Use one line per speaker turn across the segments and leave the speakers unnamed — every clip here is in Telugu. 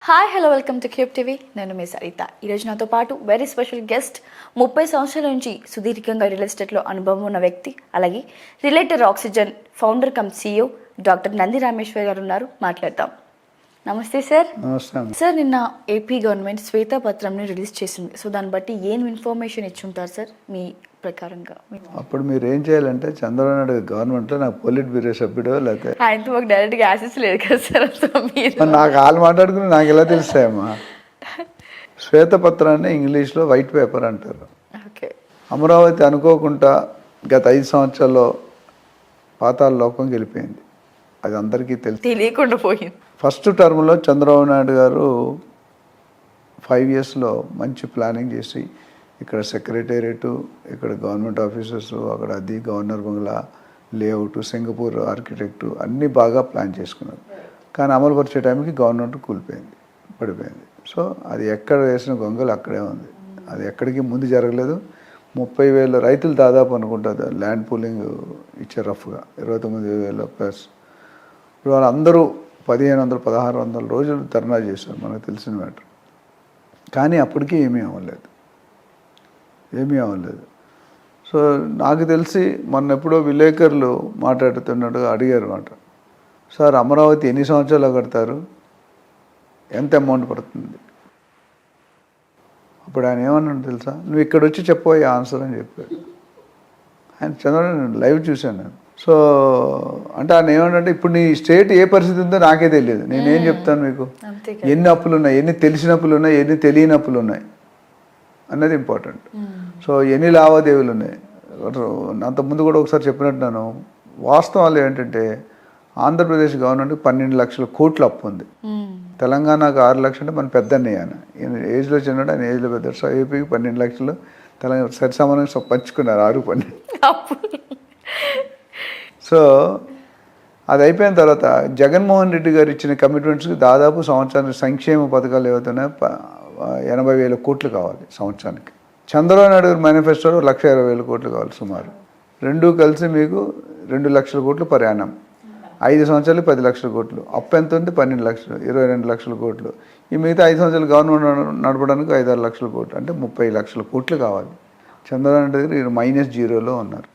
Hi hello welcome to cube TV. నేను మీ సరిత. ఈరోజు నాతో పాటు వెరీ స్పెషల్ గెస్ట్ 30 సంవత్సరాల నుంచి సుదీర్ఘంగా రియల్ ఎస్టేట్లో అనుభవం ఉన్న వ్యక్తి, అలాగే related oxygen founder come CEO doctor Nandi Rameshwar గారు ఉన్నారు. మాట్లాడతాం. నమస్తే సార్.
నమస్తే
సార్, నిన్న ఏపీ గవర్నమెంట్ శ్వేతపత్రంని రిలీజ్ చేసింది. సో దాన్ని బట్టి ఏం ఇన్ఫర్మేషన్ ఇచ్చుంటారు సార్ మీ ప్రకారంగా?
అప్పుడు మీరు ఏం చేయాలంటే చంద్రబాబు నాయుడు గవర్నమెంట్లో నాకు పొలిట్ బ్యూరో సభ్యుడో లేకపోతే
ఆయనతో మాకు డైరెక్ట్గా యాక్సెస్ లేదు కదా సార్. సో మీరు
నాకు వాళ్ళు మాట్లాడుకుని నాకు ఎలా తెలుస్తాయమ్మా? శ్వేతపత్రాన్ని ఇంగ్లీష్లో వైట్ పేపర్ అంటారు.
ఓకే.
అమరావతి అనుకోకుండా గత 5 సంవత్సరాల్లో పాతాళ లోకం గెలిపోయింది. అది అందరికీ
తెలియకుండా పోయింది.
ఫస్ట్ టర్మ్లో చంద్రబాబు నాయుడు గారు 5 ఇయర్స్లో మంచి ప్లానింగ్ చేసి ఇక్కడ సెక్రటేరియట్, ఇక్కడ గవర్నమెంట్ ఆఫీసర్స్, అక్కడ అది గవర్నర్ బంగ్లా లేఅవుట్, సింగపూర్ ఆర్కిటెక్టు అన్నీ బాగా ప్లాన్ చేసుకున్నారు. కానీ అమలు పరిచే టైంకి గవర్నమెంట్ కూలిపోయింది, పడిపోయింది. సో అది ఎక్కడ వేసిన గొంగలు అక్కడే ఉంది. అది ఎక్కడికి ముందు జరగలేదు. 30,000 రైతులు దాదాపు అనుకుంటుంది ల్యాండ్ పూలింగ్ ఇచ్చారు రఫ్గా, 29,000 ప్లస్. ఇప్పుడు వాళ్ళందరూ 1,500, 1,600 రోజులు ధర్నా చేశారు, మనకు తెలిసిన మ్యాటర్. కానీ అప్పటికీ ఏమీ అవ్వలేదు. సో నాకు తెలిసి మొన్న ఎప్పుడో విలేకరులు మాట్లాడుతున్నట్టు అడిగారు మాట, సార్ అమరావతి ఎన్ని సంవత్సరాలు కడతారు, ఎంత అమౌంట్ పడుతుంది? అప్పుడు ఆయన ఏమన్నాడు తెలుసా? నువ్వు ఇక్కడ వచ్చి చెప్పబోయే ఆన్సర్ అని చెప్పాడు. ఆయన చంద్రబాబు లైవ్ చూశాను నేను. సో అంటే ఆయన ఏమన్నాడంటే, ఇప్పుడు నీ స్టేట్ ఏ పరిస్థితి ఉందో నాకే తెలియదు, నేనేం చెప్తాను మీకు? ఎన్ని అప్పులు ఉన్నాయి, ఎన్ని తెలిసిన అప్పులు ఉన్నాయి, ఎన్ని తెలియని అప్పులు ఉన్నాయి అన్నది ఇంపార్టెంట్. సో ఎన్ని లావాదేవీలు ఉన్నాయి. అంతకుముందు కూడా ఒకసారి చెప్పినట్టున్నాను. వాస్తవాలు ఏంటంటే ఆంధ్రప్రదేశ్ గవర్నమెంట్ 12 లక్షల కోట్ల అప్పు ఉంది. తెలంగాణకు 6 లక్షలు అంటే మన పెద్ద ఆయన ఏజ్లో చిన్నాడు, ఆయన ఏజ్లో పెద్ద. సో ఏపీకి 12 లక్షలు, తెలంగాణ సరి సమానంగా పంచుకున్నారు 6-12. సో అది అయిపోయిన తర్వాత జగన్మోహన్ రెడ్డి గారు ఇచ్చిన కమిట్మెంట్స్కి దాదాపు సంవత్సరానికి సంక్షేమ పథకాలు ఏవైతున్నాయో 80,000 కోట్లు కావాలి సంవత్సరానికి. చంద్రబాబు నాయుడు గారి మేనిఫెస్టోలో 1,20,000 కోట్లు కావాలి సుమారు. రెండూ కలిసి మీకు 2 లక్షల కోట్లు ప్రయాణం. 5 సంవత్సరాలు 10 లక్షల కోట్లు. అప్పు ఎంత ఉంది? 12 లక్షలు, 22 లక్షల కోట్లు. ఈ మిగతా 5 సంవత్సరాలు గవర్నమెంట్ నడపడానికి 5-6 లక్షల కోట్లు, అంటే 30 లక్షల కోట్లు కావాలి. చంద్రబాబు నాయుడు దగ్గర -0లో ఉన్నారు.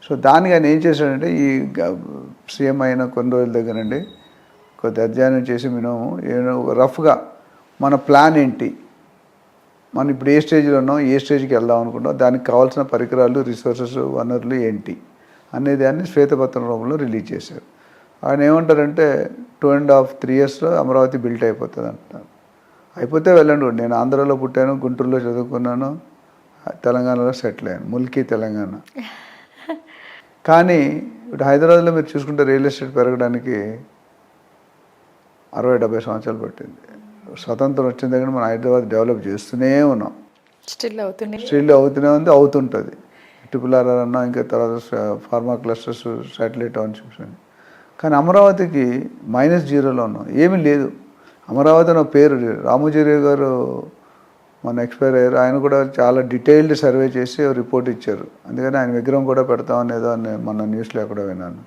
సో దానికి ఆయన ఏం చేశాడంటే, ఈ సీఎం అయిన కొన్ని రోజుల దగ్గరండి కొద్ది అధ్యయనం చేసి మినిమం రఫ్గా మన ప్లాన్ ఏంటి, మనం ఇప్పుడు ఏ స్టేజ్లో ఉన్నాం, ఏ స్టేజ్కి వెళ్దాం అనుకుంటాం, దానికి కావాల్సిన పరికరాలు, రిసోర్సెస్, వనరులు ఏంటి అనేది దాన్ని శ్వేతపత్రం రూపంలో రిలీజ్ చేశారు. ఆయన ఏమంటారంటే 2.5-3 ఇయర్స్లో అమరావతి బిల్ట్ అయిపోతుంది అంటున్నారు. అయిపోతే వెళ్ళండి. నేను ఆంధ్రాలో పుట్టాను, గుంటూరులో చదువుకున్నాను, తెలంగాణలో సెటిల్ అయ్యాను, ముల్కీ తెలంగాణ. కానీ ఇప్పుడు హైదరాబాద్లో మీరు చూసుకుంటే రియల్ ఎస్టేట్ పెరగడానికి 60-70 సంవత్సరాలు పట్టింది. స్వతంత్రం వచ్చిన దగ్గర మనం హైదరాబాద్ డెవలప్ చేస్తూనే ఉన్నాం. స్టిల్ అవుతూనే ఉంది, అవుతుంటుంది. TRRR అన్నా, ఇంకా తర్వాత ఫార్మా క్లస్టర్స్, శాటిలైట్ టౌన్షిప్స్ అని. కానీ అమరావతికి -0లో ఉన్నాం, ఏమీ లేదు. అమరావతి అనే పేరు. రామోజీరావు గారు మన ఎక్స్పైర్ అయ్యారు. ఆయన కూడా చాలా డీటెయిల్డ్ సర్వే చేసి రిపోర్ట్ ఇచ్చారు. అందుకని ఆయన విగ్రహం కూడా పెడతామని ఏదో మన న్యూస్లో ఎక్కడో విన్నాను.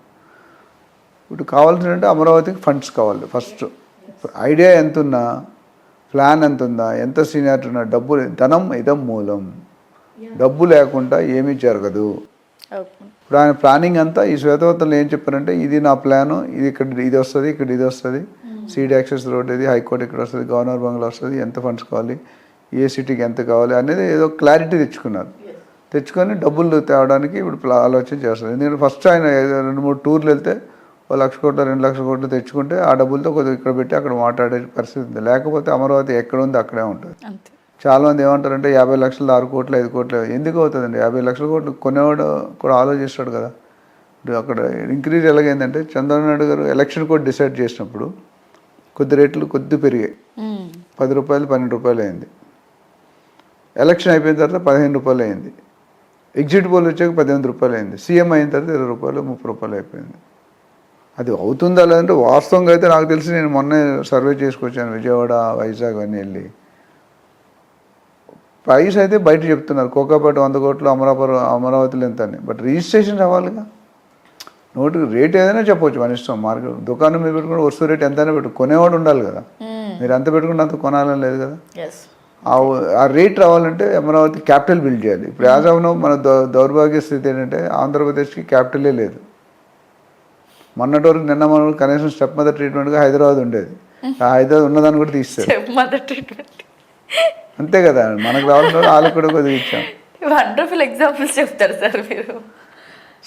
ఇప్పుడు కావాల్సిందంటే అమరావతికి ఫండ్స్ కావాలి. ఫస్ట్ ఐడియా ఎంత ఉన్నా, ప్లాన్ ఎంత ఉందా, ఎంత సీనియారిటీ ఉన్నా, డబ్బు, ధనం ఇదం మూలం. డబ్బు లేకుండా ఏమీ జరగదు. ఇప్పుడు ఆయన ప్లానింగ్ అంతా ఈ శ్వేతపత్రంలో ఏం చెప్పారంటే, ఇది నా ప్లాను, ఇది ఇక్కడ ఇది వస్తుంది, ఇక్కడ ఇది వస్తుంది, సీడ్ యాక్సెస్ రోడ్ ఇది, హైకోర్టు ఇక్కడ వస్తుంది, గవర్నర్ బంగ్లా వస్తుంది, ఎంత ఫండ్స్ కావాలి, ఏ సిటీకి ఎంత కావాలి అనేది ఏదో క్లారిటీ తెచ్చుకున్నారు. తెచ్చుకొని డబ్బులు తేవడానికి ఇప్పుడు ఆలోచన చేస్తారు. ఎందుకంటే ఫస్ట్ ఆయన 2-3 టూర్లు వెళ్తే 1 లక్ష కోట్లు, 2 లక్షల కోట్లు తెచ్చుకుంటే ఆ డబ్బులతో కొద్దిగా ఇక్కడ పెట్టి అక్కడ మాట్లాడే పరిస్థితి ఉంది. లేకపోతే అమరావతి ఎక్కడ ఉంది అక్కడే ఉంటుంది. చాలామంది ఏమంటారంటే 50 లక్షలు, 6 కోట్లు, 5 కోట్లు ఎందుకు అవుతుందండి? 50 లక్షల కోట్లు కొనేవాడు కూడా ఆలోచిస్తాడు కదా. అక్కడ ఇంక్రీజ్ ఎలాగైందంటే, చంద్రబాబు నాయుడు గారు ఎలక్షన్ కోడ్ డిసైడ్ చేసినప్పుడు కొద్ది రేట్లు పెరిగాయి. 10 రూపాయలు, 12 రూపాయలు అయింది. ఎలక్షన్ అయిపోయిన తర్వాత 15 రూపాయలు అయింది. ఎగ్జిట్ పోల్ వచ్చాక 18 రూపాయలు అయింది. సీఎం అయిన తర్వాత 20 రూపాయలు, 30 రూపాయలు అయిపోయింది. అది అవుతుందా లేదంటే, వాస్తవంగా అయితే నాకు తెలిసి నేను మొన్నే సర్వే చేసుకొచ్చాను, విజయవాడ, వైజాగ్ అన్నీ వెళ్ళి. ప్రైస్ అయితే బయట చెప్తున్నారు, కోకాపేట 100 కోట్లు, అమరావతిలో ఎంత అని. బట్ రిజిస్ట్రేషన్ అవ్వాలిగా. నోటికి రేట్ ఏదైనా చెప్పొచ్చు మన ఇష్టం. మార్కెట్ దుకాణం మీద పెట్టుకుని వస్తువు రేట్ ఎంతైనా పెట్టు, కొనేవాడు ఉండాలి కదా. మీరు ఎంత పెట్టుకుంటే అంత కొనాలని లేదు కదా. ఆ రేట్ రావాలంటే అమరావతి క్యాపిటల్ బిల్డ్ చేయాలి. ఇప్పుడు యాజ్ ఆఫ్ నౌ మన దౌర్భాగ్య స్థితి ఏంటంటే ఆంధ్రప్రదేశ్కి క్యాపిటలే లేదు. మొన్నటి వరకు నిన్న మన కనీసం స్టెప్ మదర్ ట్రీట్మెంట్గా హైదరాబాద్ ఉండేది. ఆ హైదరాబాద్ ఉన్నదాన్ని కూడా తీస్తారు. అంతే కదా, మనకు రావాల్సిన వాళ్ళకి కూడా కొద్దిగా ఇచ్చాం.
వండర్ఫుల్ ఎగ్జాంపుల్స్ చెప్తారు సార్ మీరు.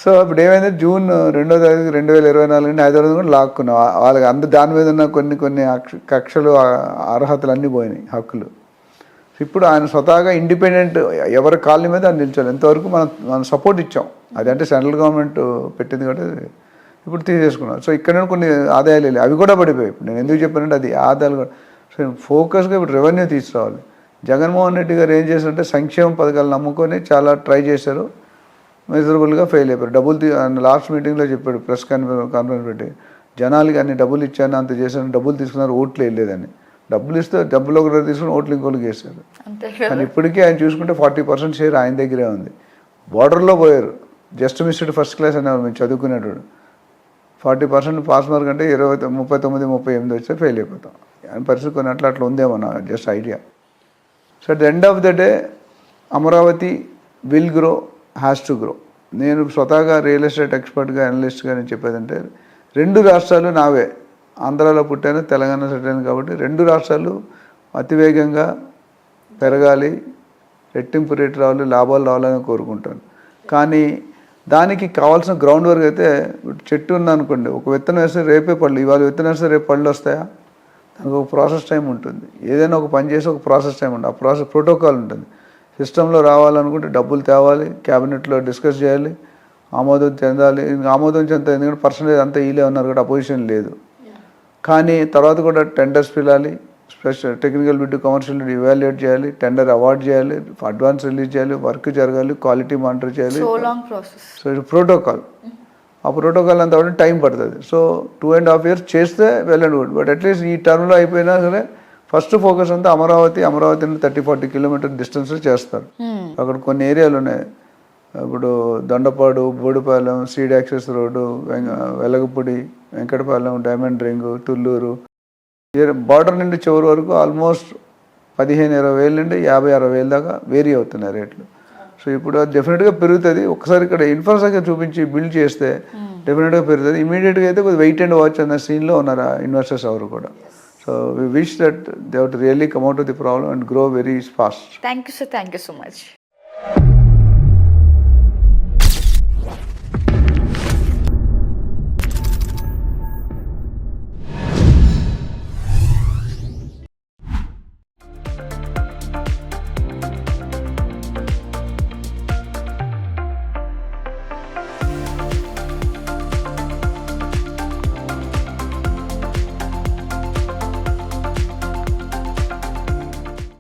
సో ఇప్పుడు ఏమైంది, జూన్ 2వ తారీఖు 2024 నుండి హైదరాబాద్ కూడా లాక్కున్నాం. వాళ్ళకి అందరు దాని మీద ఉన్న కొన్ని కక్షలు అర్హతలు అన్నీ పోయినాయి, హక్కులు. ఇప్పుడు ఆయన స్వతహాగా ఇండిపెండెంట్ ఎవరి కాలనీ మీద ఆయన నిల్చోవాలి. ఎంతవరకు మనం సపోర్ట్ ఇచ్చాం. అదంటే సెంట్రల్ గవర్నమెంట్ పెట్టింది కాబట్టి ఇప్పుడు తీసేసుకున్నాం. సో ఇక్కడ కొన్ని ఆదాయాలు వెళ్ళాయి, అవి కూడా పడిపోయాయి. ఇప్పుడు నేను ఎందుకు చెప్పానంటే అది ఆదాయాలు కూడా. సో ఫోకస్గా ఇప్పుడు రెవెన్యూ తీసుకురావాలి. జగన్మోహన్ రెడ్డి గారు ఏం చేశారంటే సంక్షేమ పథకాలు నమ్ముకొని చాలా ట్రై చేశారు, మెజరబుల్గా ఫెయిల్ అయిపోయారు. లాస్ట్ మీటింగ్లో చెప్పాడు, ప్రెస్ కాన్ఫరెన్స్ పెట్టి, జనాలకి అన్ని డబ్బులు ఇచ్చాను, అంత చేశాను, డబ్బులు తీసుకున్నారు, ఓట్లు వెళ్ళలేదని. డబ్బులు ఇస్తే డబ్బులు ఒకటి తీసుకుని ఓట్లు ఇంకోటికి వేశారు. కానీ ఇప్పటికీ ఆయన చూసుకుంటే 40% షేర్ ఆయన దగ్గరే ఉంది. బార్డర్లో పోయారు, జస్ట్ మిస్డ్ ఫస్ట్ క్లాస్ అనేవారు మేము చదువుకునేటోడు. 40% పాస్ మార్క్ అంటే 39, 38 వస్తే ఫెయిల్ అయిపోతాం. ఆయన పరిస్థితి కొన్ని అట్లా ఉందేమో నా just idea. So at the end of the day Amaravati will grow, has to grow. నేను స్వతహాగా రియల్ ఎస్టేట్ ఎక్స్పర్ట్గా, అనలిస్ట్గా నేను చెప్పేదంటే 2 రాష్ట్రాలు నావే. ఆంధ్రాలో పుట్టాను, తెలంగాణ సెటిల్ కాబట్టి 2 రాష్ట్రాలు అతివేగంగా పెరగాలి, రెట్టింపు రేటు రావాలి, లాభాలు రావాలని కోరుకుంటాను. కానీ దానికి కావాల్సిన గ్రౌండ్ వర్క్ అయితే, చెట్టు ఉందనుకోండి, ఒక విత్తనం వేస్తే రేపే పళ్ళు, ఇవాళ విత్తనం వేస్తే రేపు పళ్ళు వస్తాయా? దానికి ఒక ప్రాసెస్ టైం ఉంటుంది. ఏదైనా ఒక పని చేసి ఒక ప్రాసెస్ టైం ఉంటుంది. ఆ ప్రాసెస్ ప్రోటోకాల్ ఉంటుంది. సిస్టంలో రావాలనుకుంటే డబ్బులు తేవాలి, క్యాబినెట్లో డిస్కస్ చేయాలి, ఆమోదం చెందాలి. ఆమోదం చెందాలి ఎందుకంటే పర్సంటేజ్ అంతా ఈలే ఉన్నారు కాబట్టి అపోజిషన్ లేదు. కానీ తర్వాత కూడా టెండర్స్ పిలాలి, special technical bid, commercial bid evaluate చేయాలి, టెండర్ అవార్డ్ చేయాలి, అడ్వాన్స్ రిలీజ్ చేయాలి, వర్క్ జరగాలి, క్వాలిటీ మానిటర్ చేయాలి. సో ఇది ప్రోటోకాల్. ఆ ప్రోటోకాల్ అంతా కూడా టైం పడుతుంది. సో 2.5 years చేస్తే well and good. But at least ఈ టర్మ్లో అయిపోయినా సరే ఫస్ట్ ఫోకస్ అంతా అమరావతి 30-40 కిలోమీటర్ డిస్టెన్స్లో చేస్తారు. అక్కడ కొన్ని ఏరియాలు ఉన్నాయి. ఇప్పుడు Dondapadu, Bodipalem, seed access road, Velagapudi, Venkatapalem, diamond ring, Thullur, border నుండి చివరి వరకు ఆల్మోస్ట్ 15-20 వేల నుండి 50-60 వేల దాకా వేరీ అవుతున్నాయి రేట్లు. సో ఇప్పుడు అది డెఫినెట్గా పెరుగుతుంది. ఒకసారి ఇక్కడ ఇన్ఫ్రాస్ట్రక్చర్ చూపించి బిల్డ్ చేస్తే డెఫినెట్గా పెరుగుతుంది. ఇమీడియట్గా అయితే కొద్దిగా వెయిట్ అండ్ వాచ్ అన్న సీన్లో ఉన్నారు ఇన్వెస్టర్స్ ఎవరు కూడా. So we wish that they have to really come out of the problem and grow very fast.
Thank you, sir. Thank you so much.